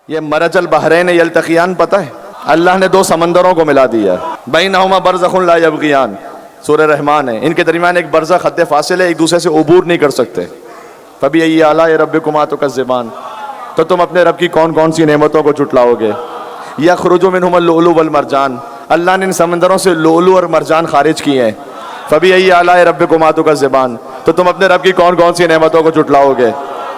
یہ مرج البحرین یلتقیان پتہ ہے؟ اللہ نے دو سمندروں کو ملا دیا ہے، بینہما برزخ لا یبغیان، سورہ رحمان ہے، ان کے درمیان ایک برزخ حد فاصل ہے، ایک دوسرے سے عبور نہیں کر سکتے۔ فبأی آلاء ربکما تکذبان، تو تم اپنے رب کی کون کون سی نعمتوں کو جھٹلاؤ گے؟ یخرج منہما اللؤلؤ والمرجان، اللہ نے ان سمندروں سے لؤلؤ اور مرجان خارج کیے ہیں۔ فبأی آلاء ربکما تکذبان، تو تم اپنے رب کی کون کون سی نعمتوں کو جھٹلاؤ گے؟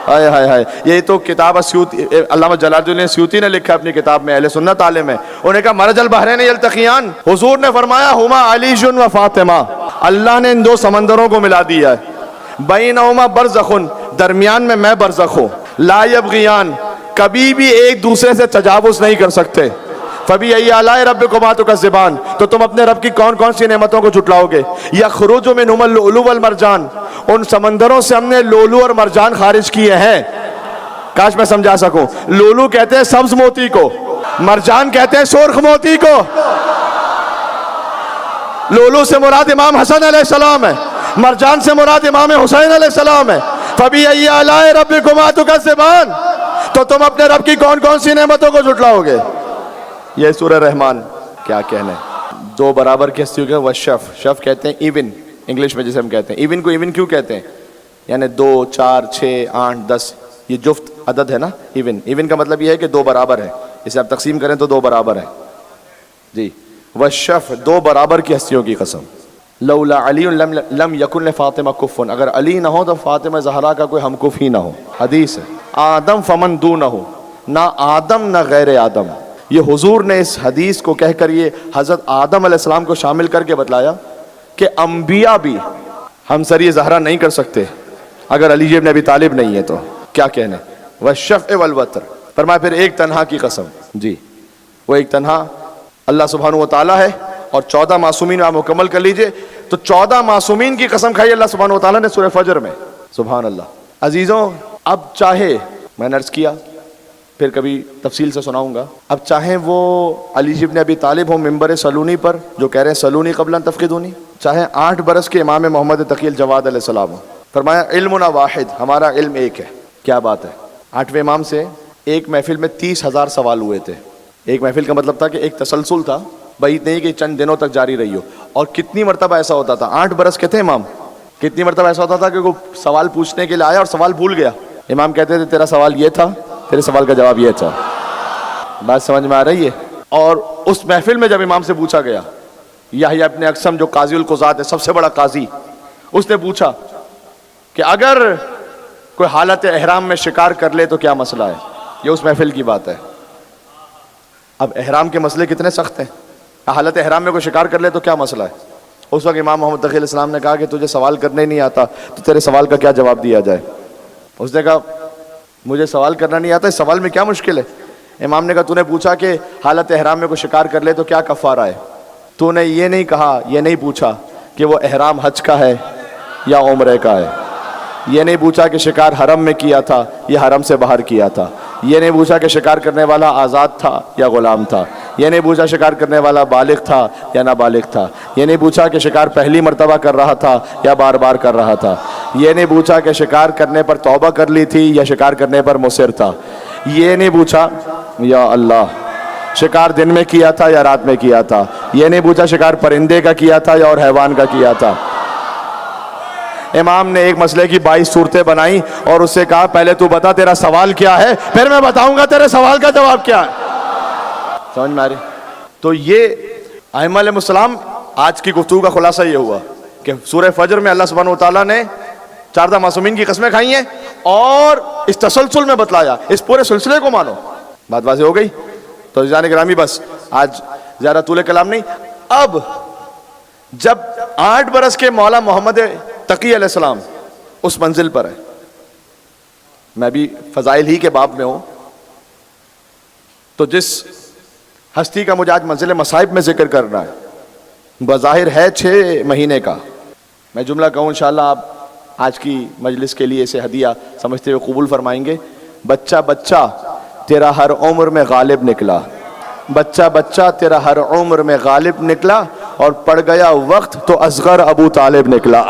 ہائے ہائے ہائے، یہ تو کتاب سیوطی، علامہ جلال الدین سیوطی نے لکھا اپنی کتاب میں، اہل سنت عالم ہے، انہوں نے کہا مرج البحرین یلتقیان، حضور نے فرمایا ہما علی و فاطمہ، اللہ نے ان دو سمندروں کو ملا دیا ہے، بینہما برزخ، درمیان میں برزخ ہوں، لا یبغیان، کبھی بھی ایک دوسرے سے تجاوز نہیں کر سکتے۔ فبأی آلاء ربکما تکذبان، تو تم اپنے رب کی کون کون سی نعمتوں کو جھٹلاؤ گے؟ یخرج منہما اللؤلؤ والمرجان، ان سمندروں سے ہم نے لؤلؤ اور مرجان خارج کیے ہیں۔ کاش میں سمجھا سکوں، لؤلؤ کہتے ہیں سبز موتی کو، مرجان کہتے ہیں سرخ موتی کو۔ لؤلؤ سے مراد امام حسن علیہ السلام ہے، مرجان سے مراد امام حسین علیہ السلام ہے۔ فبأی آلاء ربکما تکذبان، تو تم اپنے رب کی کون کون سی نعمتوں کو جھٹلاؤ گے؟ یہ سورہ رحمان، کیا کہنے، دو برابر کی ہستیوں کے وشف، شف کہتے ہیں ایون، انگلش میں جسے ہم کہتے ہیں، ایون کو ایون کیوں کہتے ہیں؟ یعنی 2 4 6 8 10، یہ جفت عدد ہے نا، ایون، ایون کا مطلب یہ ہے کہ دو برابر ہے، اسے آپ تقسیم کریں تو دو برابر ہے جی۔ وشف، دو برابر کی ہستیوں کی قسم۔ لولا علی لم یکن لفاطمہ کفن، اگر علی نہ ہو تو فاطمہ زہرا کا کوئی ہم کف ہی نہ ہو، حدیث ہے۔ آدم فمن دونہ، نہ آدم نہ غیر آدم، یہ حضور نے اس حدیث کو کہہ کر یہ حضرت آدم علیہ السلام کو شامل کر کے بتلایا کہ انبیاء بھی ہم سر زہرا نہیں کر سکتے اگر علی ابن ابی طالب نہیں ہے، تو کیا کہنے۔ والشفع والوتر، فرمایا پھر ایک تنہا کی قسم جی، وہ ایک تنہا اللہ سبحانہ و تعالیٰ ہے، اور 14 معصومین آپ مکمل کر لیجئے تو 14 معصومین کی قسم کھائی اللہ سبحانہ و تعالیٰ نے سورہ فجر میں۔ سبحان اللہ۔ عزیزوں، اب چاہے میں نے عرض کیا، پھر کبھی تفصیل سے سناؤں گا، اب چاہیں وہ علی ابن ابی طالب ہوں ممبر سلونی پر جو کہہ رہے ہیں سلونی قبل ان تفقدونی، چاہے 8 برس کے امام محمد تقی الجواد علیہ السلام ہوں، فرمایا علمنا واحد، ہمارا علم ایک ہے۔ کیا بات ہے، 8ویں امام سے ایک محفل میں 30,000 سوال ہوئے تھے۔ ایک محفل کا مطلب تھا کہ ایک تسلسل تھا، بعید نہیں کہ چند دنوں تک جاری رہی ہو۔ اور کتنی مرتبہ ایسا ہوتا تھا، 8 برس کے تھے امام، کتنی مرتبہ ایسا ہوتا تھا کہ وہ سوال پوچھنے کے لیے آیا اور سوال بھول گیا، امام کہتے تھے تیرا سوال یہ تھا، تیرے سوال کا جواب یہ تھا۔ بات سمجھ میں آ رہی ہے؟ اور اس محفل میں جب امام سے پوچھا گیا، یحییٰ ابن اقسم جو قاضی القضات ہے، سب سے بڑا قاضی، اس نے پوچھا کہ اگر کوئی حالت احرام میں شکار کر لے تو کیا مسئلہ ہے؟ یہ اس محفل کی بات ہے۔ اب احرام کے مسئلے کتنے سخت ہیں، حالت احرام میں کوئی شکار کر لے تو کیا مسئلہ ہے؟ اس وقت امام محمد تقی علیہ السلام نے کہا کہ تجھے سوال کرنے نہیں آتا تو تیرے سوال کا کیا جواب دیا جائے؟ اس نے کہا مجھے سوال کرنا نہیں آتا، اس سوال میں کیا مشکل ہے؟ امام نے کہا تو نے پوچھا کہ حالت احرام میں کوئی شکار کر لے تو کیا کفارہ ہے، تو نے یہ نہیں کہا، یہ نہیں پوچھا کہ وہ احرام حج کا ہے یا عمرے کا ہے، یہ نہیں پوچھا کہ شکار حرم میں کیا تھا یا حرم سے باہر کیا تھا، یہ نہیں پوچھا کہ شکار کرنے والا آزاد تھا یا غلام تھا، یہ نہیں پوچھا شکار کرنے والا بالغ تھا یا نابالغ تھا، یہ نہیں پوچھا کہ شکار پہلی مرتبہ کر رہا تھا یا بار بار کر رہا تھا، یہ نہیں پوچھا کہ شکار کرنے پر توبہ کر لی تھی یا شکار کرنے پر مصر تھا، یہ نہیں پوچھا یا اللہ شکار دن میں کیا تھا یا رات میں کیا تھا، یہ نہیں پوچھا شکار پرندے کا کیا تھا یا اور حیوان کا کیا تھا۔ امام نے ایک مسئلے کی 22 صورتیں بنائی اور اس سے کہا پہلے تو بتا تیرا سوال کیا ہے، پھر میں بتاؤں گا تیرے سوال کا جواب کیا ہے۔ سمجھ میں آ رہی؟ تو یہ ائمہ علیہ السلام، آج کی گفتگو کا خلاصہ یہ ہوا کہ سورہ فجر میں اللہ سبحانہ وتعالیٰ نے 14 معصومین کی قسمیں کھائی ہیں اور اس تسلسل میں بتلایا، اس پورے سلسلے کو مانو۔ بات واضح ہو گئی؟ تو عزیزان گرامی، بس آج زیادہ طول کلام نہیں، اب جب 8 برس کے مولا محمد تقی علیہ السلام اس منزل پر ہے، میں بھی فضائل ہی کے باب میں ہوں، تو جس ہستی کا مجھے آج منزل مصائب میں ذکر کرنا ہے، بظاہر ہے 6 مہینے کا، میں جملہ کہوں انشاءاللہ آپ آج کی مجلس کے لیے اسے ہدیہ سمجھتے ہوئے قبول فرمائیں گے۔ بچہ بچہ تیرا ہر عمر میں غالب نکلا، بچہ بچہ تیرا ہر عمر میں غالب نکلا، اور پڑ گیا وقت تو اصغر ابو طالب نکلا۔